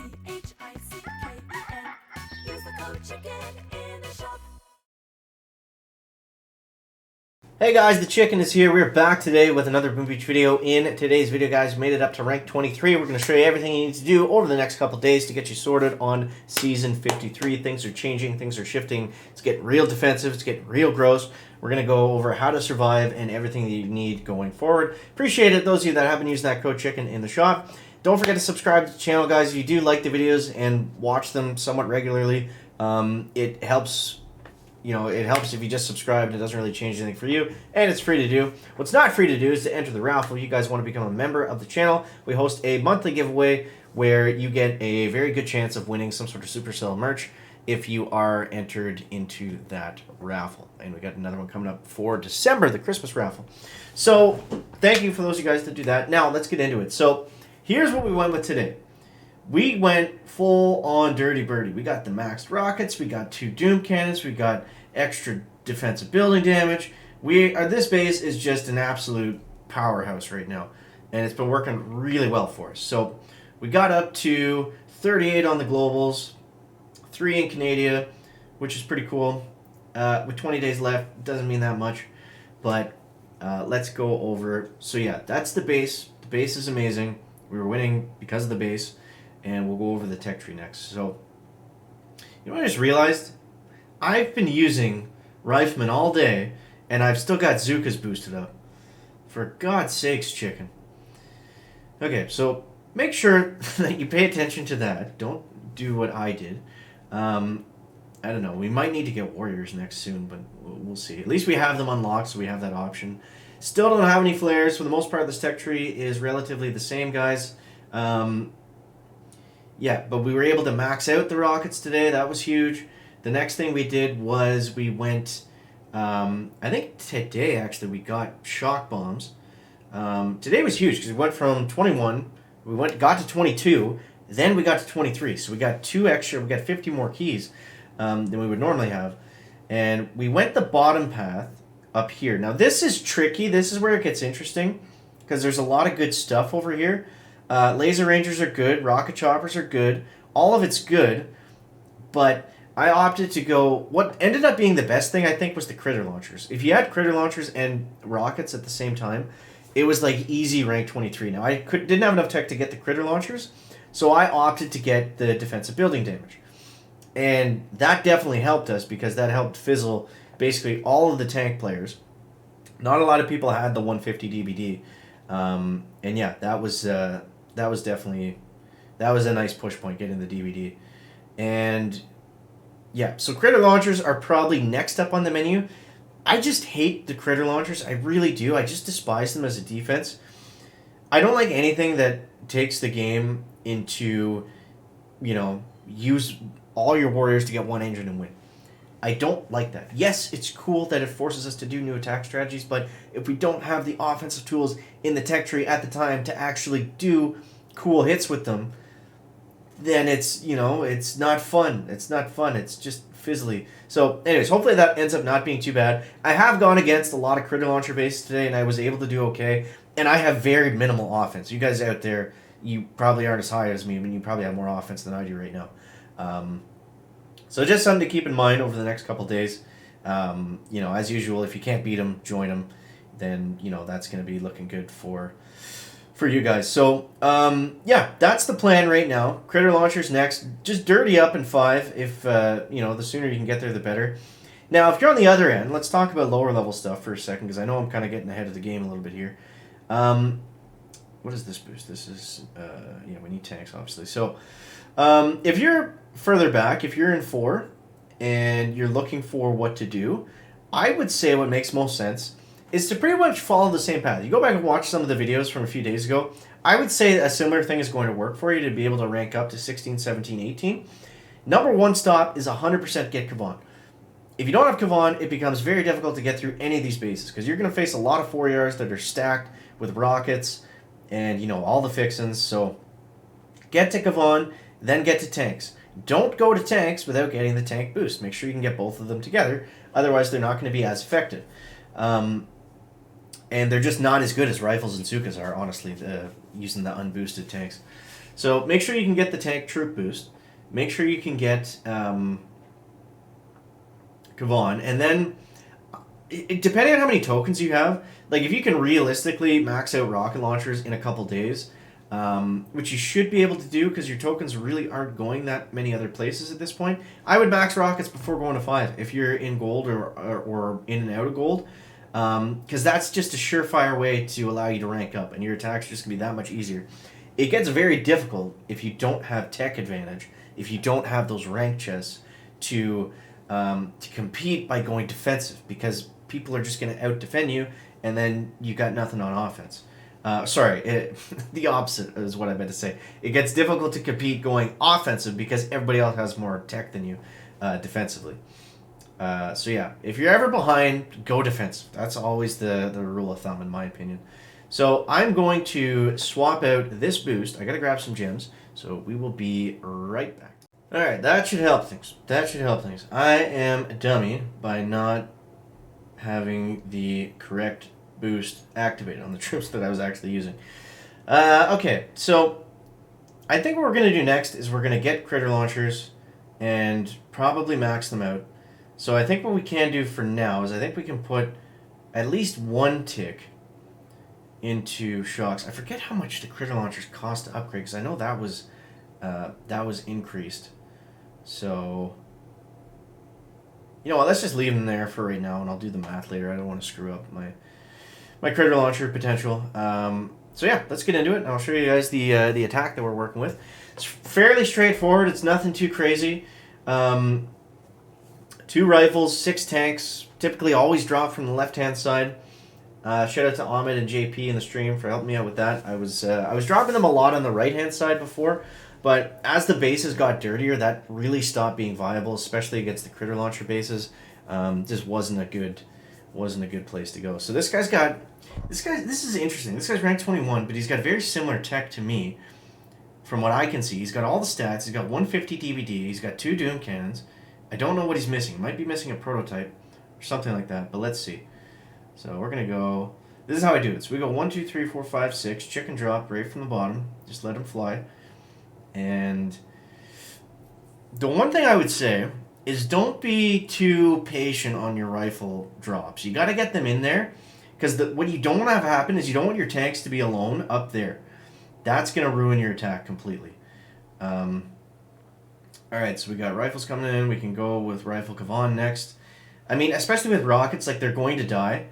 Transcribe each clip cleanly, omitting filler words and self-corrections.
Use the code CHICKEN in the shop. Hey guys, the Chicken is here. We're back today with another Boom Beach video. In today's video, guys, we made it up to rank 23. We're going to show you everything you need to do over the next couple days to get you sorted on Season 53. Things are changing. Things are shifting. It's getting real defensive. It's getting real gross. We're going to go over how to survive and everything that you need going forward. Appreciate it. Those of you that haven't used that code CHICKEN in the shop. Don't forget to subscribe to the channel, guys. If you do like the videos and watch them somewhat regularly, it helps. You know, it helps if you just subscribe. It doesn't really change anything for you, and it's free to do. What's not free to do is to enter the raffle. You guys want to become a member of the channel. We host a monthly giveaway where you get a very good chance of winning some sort of Supercell merch if you are entered into that raffle. And we got another one coming up for December, the Christmas raffle. So thank you for those of you guys that do that. Now let's get into it. So here's what we went with today. We went full on Dirty Birdie. We got the maxed rockets. We got 2 doom cannons. We got extra defensive building damage. This base is just an absolute powerhouse right now, and it's been working really well for us. So we got up to 38 on the globals, 3 in Canada, which is pretty cool. With 20 days left, doesn't mean that much, but let's go over. So yeah, that's the base. The base is amazing. We were winning because of the base. And we'll go over the tech tree next. So, you know what I just realized? I've been using Rifleman all day, and I've still got Zukas boosted up. For God's sakes, Chicken. Okay, so make sure that you pay attention to that. Don't do what I did. I don't know. We might need to get Warriors next soon, but we'll see. At least we have them unlocked, so we have that option. Still don't have any flares. For the most part, this tech tree is relatively the same, guys. Yeah, but we were able to max out the rockets today. That was huge. The next thing we did was we went, I think today actually we got shock bombs. Today was huge because we went from 21, got to 22, then we got to 23. So we got 2 extra, we got 50 more keys than we would normally have. And we went the bottom path up here. Now this is tricky. This is where it gets interesting because there's a lot of good stuff over here. Laser Rangers are good. Rocket Choppers are good. All of it's good. But I opted to go... What ended up being the best thing, I think, was the Critter Launchers. If you had Critter Launchers and Rockets at the same time, it was like easy rank 23. Now, didn't have enough tech to get the Critter Launchers, so I opted to get the defensive building damage. And that definitely helped us because that helped fizzle basically all of the tank players. Not a lot of people had the 150 DBD. And yeah, that was definitely, that was a nice push point, getting the DVD. And yeah, so Critter Launchers are probably next up on the menu. I just hate the Critter Launchers. I really do. I just despise them as a defense. I don't like anything that takes the game into, you know, use all your warriors to get one engine and win. I don't like that. Yes, it's cool that it forces us to do new attack strategies, but if we don't have the offensive tools in the tech tree at the time to actually do cool hits with them, then it's, you know, it's not fun. It's not fun. It's just fizzly. So, anyways, hopefully that ends up not being too bad. I have gone against a lot of Critter Launcher bases today, and I was able to do okay. And I have very minimal offense. You guys out there, you probably aren't as high as me. I mean, you probably have more offense than I do right now. So just something to keep in mind over the next couple days. You know, as usual, if you can't beat them, join them. Then, you know, that's going to be looking good for you guys. So, yeah, that's the plan right now. Critter Launchers next. Just dirty up in 5. If, you know, the sooner you can get there, the better. Now, if you're on the other end, let's talk about lower level stuff for a second, because I know I'm kind of getting ahead of the game a little bit here. What is this boost? This is, yeah, we need tanks, obviously. So, if you're further back, if you're in 4 and you're looking for what to do, I would say what makes most sense is to pretty much follow the same path. You go back and watch some of the videos from a few days ago. I would say a similar thing is going to work for you to be able to rank up to 16, 17, 18. Number 1 stop is 100% get Kavan. If you don't have Kavan, it becomes very difficult to get through any of these bases because you're going to face a lot of 4-yars that are stacked with rockets and, you know, all the fixins. So get to Kavan, then get to tanks. Don't go to tanks without getting the tank boost. Make sure you can get both of them together. Otherwise, they're not going to be as effective. And they're just not as good as rifles and Sukas are, honestly, using the unboosted tanks. So make sure you can get the tank troop boost. Make sure you can get Kavon, and then depending on how many tokens you have, like if you can realistically max out rocket launchers in a couple days, which you should be able to do because your tokens really aren't going that many other places at this point. I would max rockets before going to 5 if you're in gold or in and out of gold, because that's just a surefire way to allow you to rank up, and your attacks are just going to be that much easier. It gets very difficult if you don't have tech advantage, if you don't have those rank chests to compete by going defensive, because people are just going to out-defend you, and then you got nothing on offense. The opposite is what I meant to say. It gets difficult to compete going offensive because everybody else has more tech than you defensively. So yeah, if you're ever behind, go defensive. That's always the rule of thumb in my opinion. So I'm going to swap out this boost. I gotta grab some gems, so we will be right back. Alright, that should help things. I am a dummy by not having the correct boost activated on the troops that I was actually using. Okay, so I think what we're going to do next is we're going to get critter launchers and probably max them out. So I think what we can do for now is I think we can put at least one tick into shocks. I forget how much the critter launchers cost to upgrade because I know that was increased. So you know what, let's just leave them there for right now and I'll do the math later. I don't want to screw up my critter launcher potential. So yeah, let's get into it. I'll show you guys the attack that we're working with. It's fairly straightforward. It's nothing too crazy. 2 rifles, 6 tanks. Typically always drop from the left-hand side. Shout out to Ahmed and JP in the stream for helping me out with that. I was dropping them a lot on the right-hand side before, but as the bases got dirtier, that really stopped being viable, especially against the critter launcher bases. Just wasn't a good place to go. So this is interesting. This guy's ranked 21, but he's got very similar tech to me from what I can see. He's got all the stats. He's got 150 DVD. He's got 2 Doom cannons. I don't know what he's missing. He might be missing a prototype or something like that, but let's see. So we're going to go... This is how I do it. So we go 1, 2, 3, 4, 5, 6. Chicken drop right from the bottom. Just let him fly. And the one thing I would say is don't be too patient on your rifle drops. You got to get them in there, because what you don't want to have happen is you don't want your tanks to be alone up there. That's going to ruin your attack completely. Alright, so we got rifles coming in. We can go with Rifle Kavan next. I mean, especially with rockets, like, they're going to die,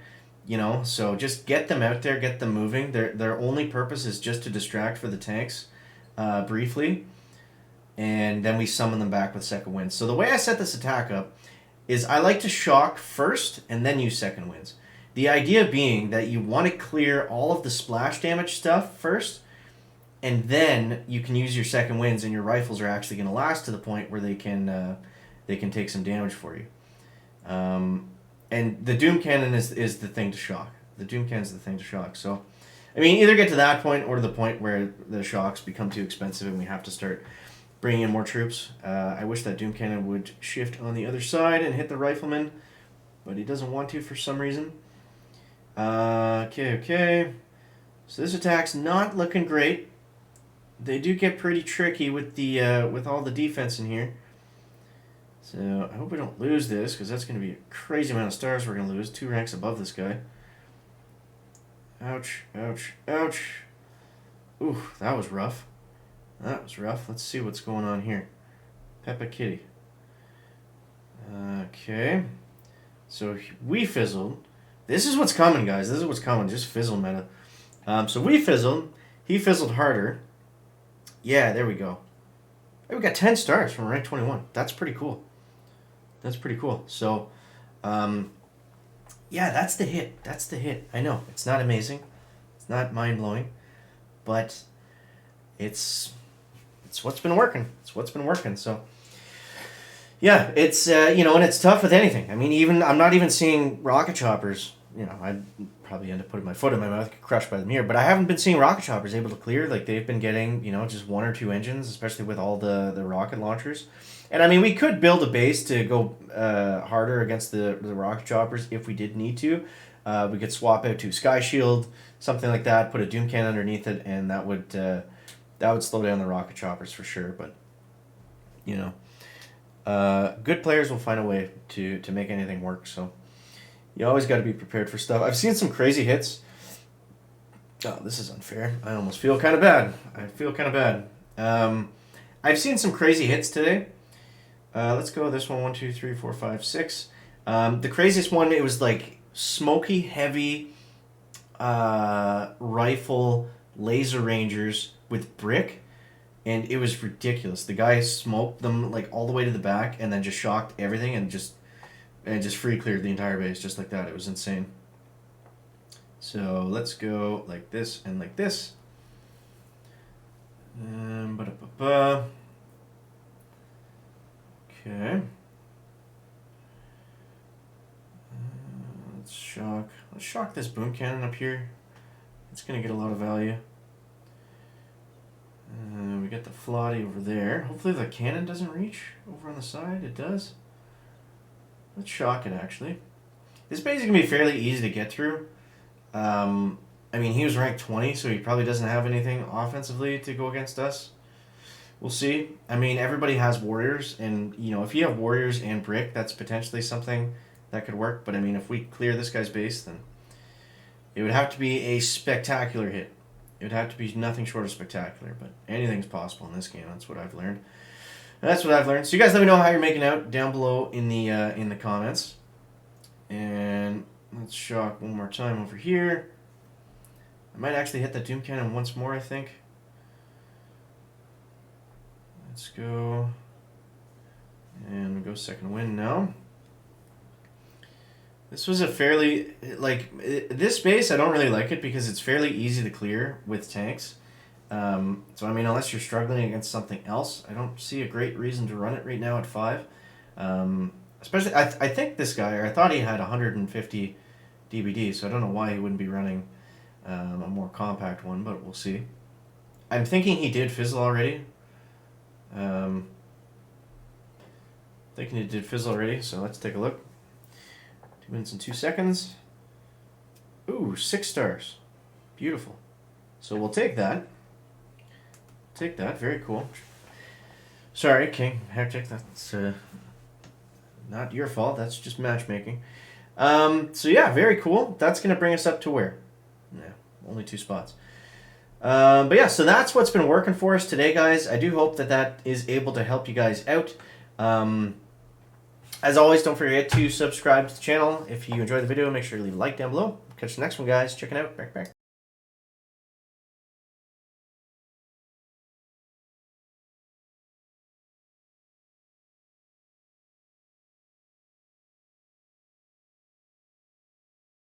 you know, so just get them out there, get them moving. Their only purpose is just to distract for the tanks briefly, and then we summon them back with second winds. So the way I set this attack up is I like to shock first and then use second winds. The idea being that you want to clear all of the splash damage stuff first, and then you can use your second winds, and your rifles are actually going to last to the point where they can take some damage for you. And the Doom Cannon is the thing to shock. The Doom Cannon's the thing to shock. So, I mean, either get to that point or to the point where the shocks become too expensive and we have to start bringing in more troops. I wish that Doom Cannon would shift on the other side and hit the rifleman, but he doesn't want to for some reason. Okay. So this attack's not looking great. They do get pretty tricky with the with all the defense in here. So I hope we don't lose this, because that's going to be a crazy amount of stars we're going to lose. 2 ranks above this guy. Ouch. Ooh, that was rough. Let's see what's going on here. Peppa Kitty. Okay. So we fizzled. This is what's coming, guys. This is what's coming. Just fizzle meta. So we fizzled. He fizzled harder. Yeah, there we go. Hey, we got 10 stars from rank 21. That's pretty cool. So, yeah, that's the hit. I know, it's not amazing. It's not mind-blowing. But it's what's been working. So, yeah, it's, and it's tough with anything. I mean, I'm not even seeing rocket choppers. You know, I'd probably end up putting my foot in my mouth, get crushed by them here. But I haven't been seeing rocket choppers able to clear. Like, they've been getting, just 1 or 2 engines, especially with all the rocket launchers. And, I mean, we could build a base to go harder against the rocket choppers if we did need to. We could swap out to Sky Shield, something like that, put a Doom Cannon underneath it, and that would That would slow down the rocket choppers for sure, but, you know, good players will find a way to make anything work, so you always got to be prepared for stuff. I've seen some crazy hits. Oh, this is unfair. I almost feel kind of bad. I've seen some crazy hits today. Let's go with this one. 1, 2, 3, 4, 5, 6. The craziest one, it was like smoky, heavy rifle laser rangers with brick, and it was ridiculous. The guy smoked them like all the way to the back, and then just shocked everything, and just free cleared the entire base just like that. It was insane. So let's go like this and like this. Okay. Let's shock this boom cannon up here. It's gonna get a lot of value. We got the floaty over there. Hopefully the cannon doesn't reach over on the side. It does. Let's shock it actually. This base is gonna be fairly easy to get through. I mean, he was ranked 20, so he probably doesn't have anything offensively to go against us. We'll see. I mean, everybody has warriors, and you know, if you have warriors and brick, that's potentially something that could work. But I mean, if we clear this guy's base, then it would have to be a spectacular hit. It would have to be nothing short of spectacular, but anything's possible in this game. That's what I've learned. So you guys let me know how you're making out down below in the comments. And let's shock one more time over here. I might actually hit that doom cannon once more, I think. Let's go. And we go second wind now. This was a fairly, this base, I don't really like it because it's fairly easy to clear with tanks. So, I mean, unless you're struggling against something else, I don't see a great reason to run it right now at 5. Especially, I think this guy, or I thought he had 150 DBD, so I don't know why he wouldn't be running a more compact one, but we'll see. I'm thinking he did fizzle already. So let's take a look. 2 minutes and 2 seconds. Ooh, 6 stars. Beautiful. So we'll take that. Very cool. Sorry, King Hectic. That's not your fault. That's just matchmaking. So yeah, very cool. That's going to bring us up to where? Yeah, only 2 spots. But yeah, so that's what's been working for us today, guys. I do hope that is able to help you guys out. As always, don't forget to subscribe to the channel. If you enjoyed the video, make sure to leave a like down below. Catch the next one, guys. Check it out. Back.